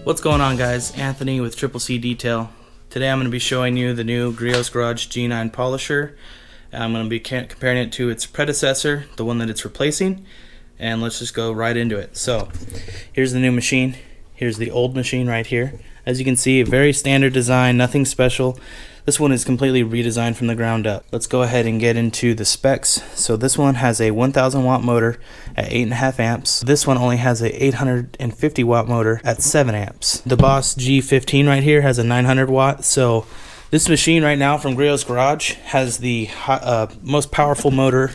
What's going on, guys? Anthony with Triple C Detail. Today I'm going to be showing you the new Griot Garage G9 polisher. I'm going to be comparing it to its predecessor, the one that it's replacing, and let's just go right into it. So here's the new machine. Here's the old machine right here. As you can see, a very standard design, nothing special. This one is completely redesigned from the ground up. Let's go ahead and get into the specs. So this one has a 1000 watt motor at 8.5 amps. This one only has a 850 watt motor at 7 amps. The Boss G15 right here has a 900 watt. So this machine right now from Griot's Garage has the most powerful motor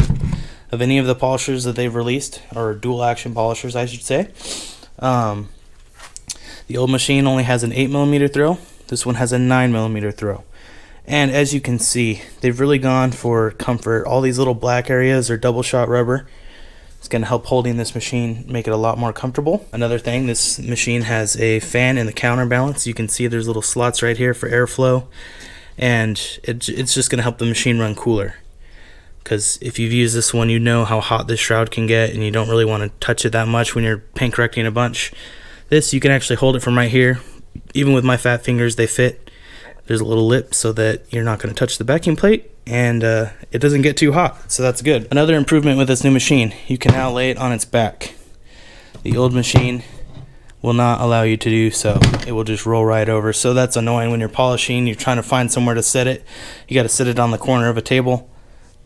of any of the polishers that they've released, or dual action polishers I should say. The old machine only has an 8mm throw. This one has a 9mm throw. And as you can see, they've really gone for comfort. All these little black areas are double shot rubber. It's going to help holding this machine make it a lot more comfortable. Another thing, this machine has a fan in the counterbalance. You can see there's little slots right here for airflow. And it's just going to help the machine run cooler. Because if you've used this one, you know how hot this shroud can get, and you don't really want to touch it that much when you're paint correcting a bunch. This, you can actually hold it from right here. Even with my fat fingers, they fit. There's a little lip so that you're not going to touch the backing plate, and it doesn't get too hot, so that's good. Another improvement with this new machine, you can now lay it on its back. The old machine will not allow you to do so. It will just roll right over, so that's annoying when you're polishing. You're trying to find somewhere to set it. You got to sit it on the corner of a table.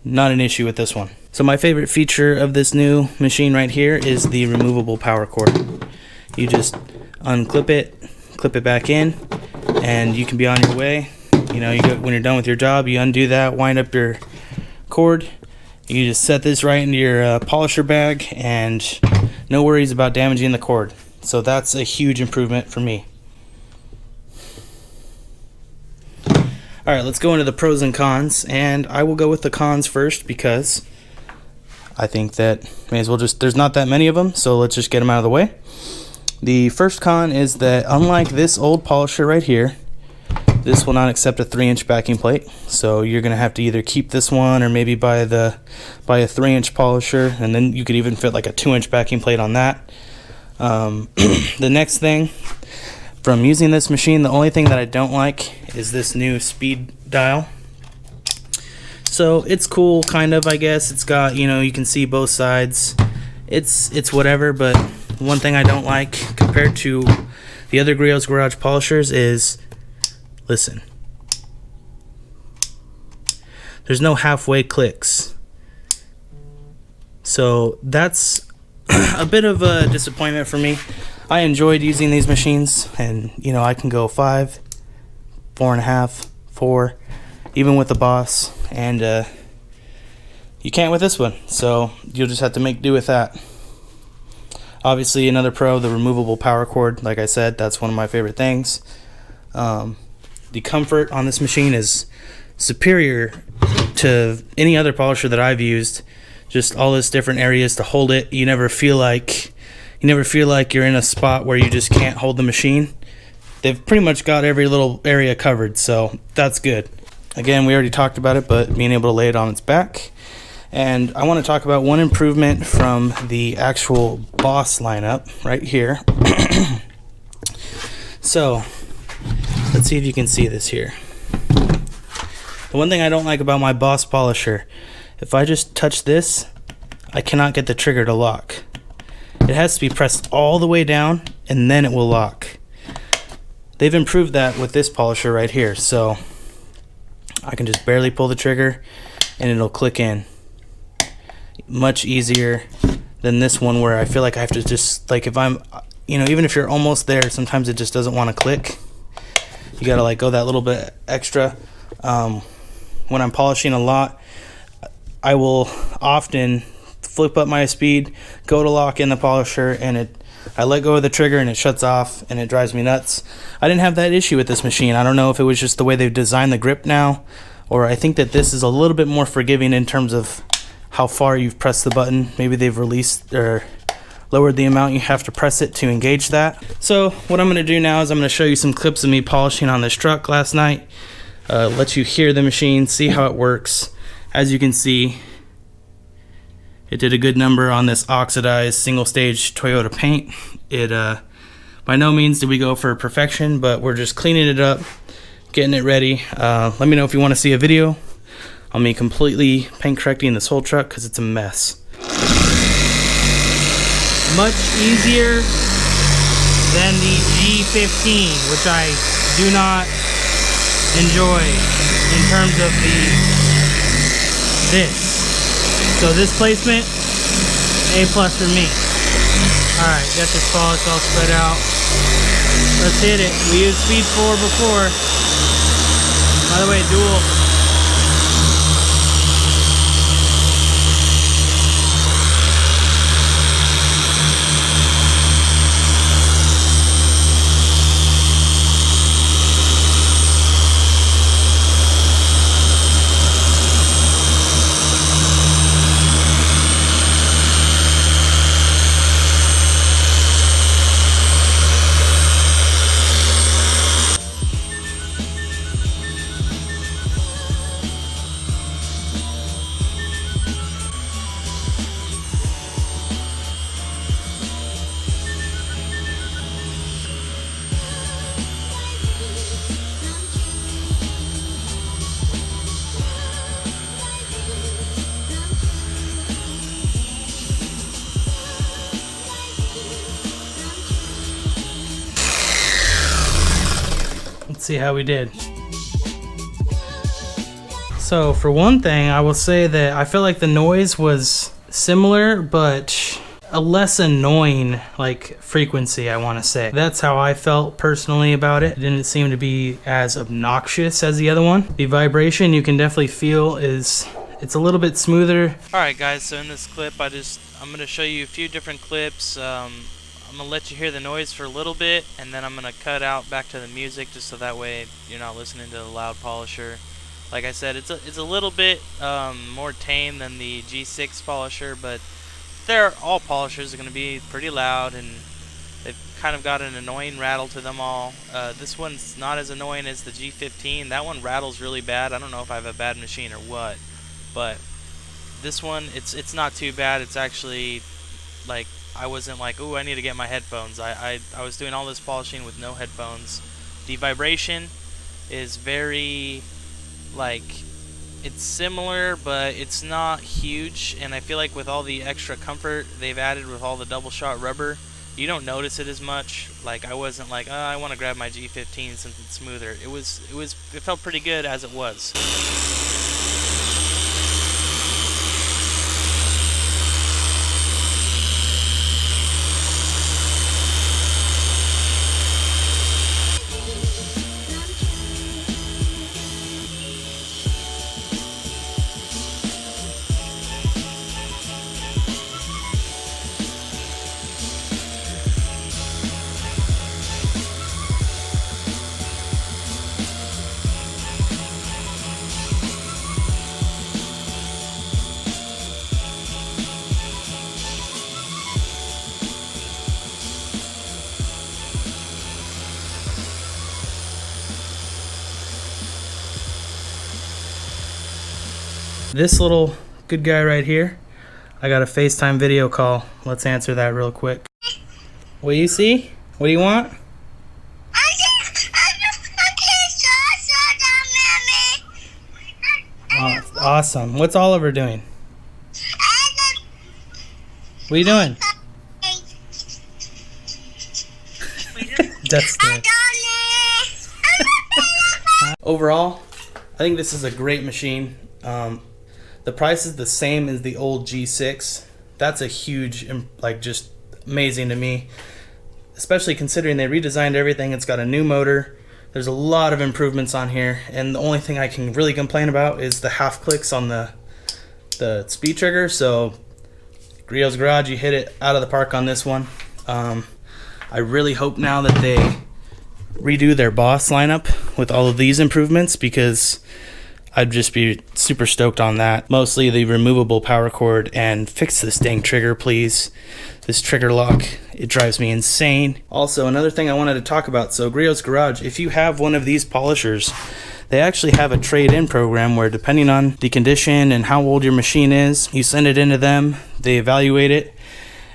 Not an issue with this one. So my favorite feature of this new machine right here is the removable power cord. You just unclip it, clip it back in, and you can be on your way. You know, when you're done with your job, you undo that, wind up your cord. You just set this right into your polisher bag, and no worries about damaging the cord. So that's a huge improvement for me. Alright, let's go into the pros and cons, and I will go with the cons first because I think that may as well there's not that many of them, so let's just get them out of the way. The first con is that unlike this old polisher right here, this will not accept a 3-inch backing plate. So you're going to have to either keep this one or maybe buy a 3-inch polisher, and then you could even fit like a 2-inch backing plate on that. The next thing, from using this machine, the only thing that I don't like is this new speed dial. So it's cool, kind of, I guess. It's got, you know, you can see both sides. It's whatever, but one thing I don't like compared to the other Griot's Garage polishers is, listen, there's no halfway clicks. So that's a bit of a disappointment for me. I enjoyed using these machines, and you know, I can go 5, 4.5, 4, even with the Boss, and you can't with this one, so you'll just have to make do with that. Obviously, another pro, the removable power cord. Like I said, that's one of my favorite things. The comfort on this machine is superior to any other polisher that I've used. Just all those different areas to hold it. You never feel like you're in a spot where you just can't hold the machine. They've pretty much got every little area covered, so that's good. Again, we already talked about it, but being able to lay it on its back. And I want to talk about one improvement from the actual Boss lineup right here. So let's see if you can see this here. The one thing I don't like about my Boss polisher, if I just touch this, I cannot get the trigger to lock. It has to be pressed all the way down, and then it will lock. They've improved that with this polisher right here, so I can just barely pull the trigger and it'll click in. Much easier than this one where I feel like I have to just, like, if I'm, you know, even if you're almost there, sometimes it just doesn't want to click. You gotta like go that little bit extra. When I'm polishing a lot, I will often flip up my speed, go to lock in the polisher, and I let go of the trigger and it shuts off, and it drives me nuts. I didn't have that issue with this machine. I don't know if it was just the way they've designed the grip now, or I think that this is a little bit more forgiving in terms of how far you've pressed the button. Maybe they've released or lowered the amount you have to press it to engage that. So what I'm going to do now is I'm going to show you some clips of me polishing on this truck last night, let you hear the machine, see how it works, As you can see, it did a good number on this oxidized single stage Toyota paint. It by no means did we go for perfection, but we're just cleaning it up, getting it ready. Let me know if you want to see a video on me completely paint correcting this whole truck, because it's a mess. Much easier than the G15, which I do not enjoy in terms of this. So this placement, A+ for me. Alright, got this polish all spread out. Let's hit it. We used Speed 4 before. By the way, dual. Let's see how we did. So for one thing, I will say that I feel like the noise was similar, but a less annoying like frequency, I want to say. That's how I felt personally about it. It didn't seem to be as obnoxious as the other one. The vibration you can definitely feel it's a little bit smoother. Alright guys, so in this clip I'm going to show you a few different clips. I'm going to let you hear the noise for a little bit, and then I'm going to cut out back to the music just so that way you're not listening to the loud polisher. Like I said, it's a little bit more tame than the G6 polisher, but all polishers are going to be pretty loud, and they've kind of got an annoying rattle to them all. This one's not as annoying as the G15. That one rattles really bad. I don't know if I have a bad machine or what, but this one, it's not too bad. It's actually like, I wasn't like, ooh, I need to get my headphones. I was doing all this polishing with no headphones. The vibration is very, like, it's similar, but it's not huge, and I feel like with all the extra comfort they've added with all the double shot rubber, you don't notice it as much. Like, I wasn't like, oh, I want to grab my G15 since it's smoother. It felt pretty good as it was. This little good guy right here, I got a FaceTime video call. Let's answer that real quick. What do you see? What do you want? Oh, awesome. What's Oliver doing? What are you doing? That's good. Overall, I think this is a great machine. The price is the same as the old G6. That's a huge, like, just amazing to me, especially considering they redesigned everything. It's got a new motor. There's a lot of improvements on here, and the only thing I can really complain about is the half clicks on the speed trigger. So Griot's Garage, you hit it out of the park on this one. I really hope now that they redo their Boss lineup with all of these improvements, because I'd just be super stoked on that. Mostly the removable power cord, and fix this dang trigger, please. This trigger lock, it drives me insane. Also, another thing I wanted to talk about, so Griot's Garage, if you have one of these polishers they actually have a trade-in program where, depending on the condition and how old your machine is, you send it into them, they evaluate it,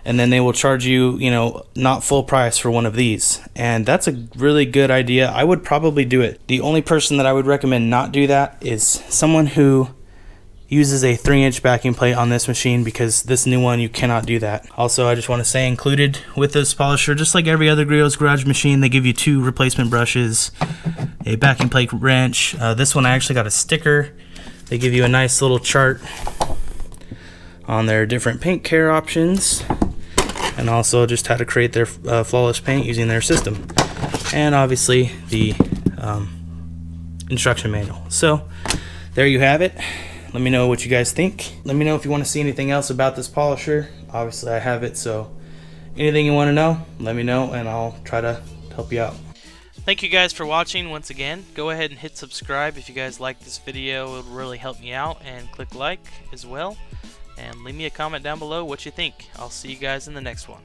and then they will charge you, you know, not full price for one of these. And that's a really good idea. I would probably do it. The only person that I would recommend not do that is someone who uses a 3-inch backing plate on this machine, because this new one you cannot do that. Also, I just want to say, included with this polisher, just like every other Griot's Garage machine, they give you 2 replacement brushes, a backing plate wrench. This one I actually got a sticker. They give you a nice little chart on their different paint care options, and also just how to create their flawless paint using their system, and obviously the instruction manual. So there you have it. Let me know what you guys think. Let me know if you want to see anything else about this polisher. Obviously I have it, so anything you want to know, let me know and I'll try to help you out. Thank you guys for watching once again. Go ahead and hit subscribe if you guys like this video. It would really help me out, and click like as well, and leave me a comment down below what you think. I'll see you guys in the next one.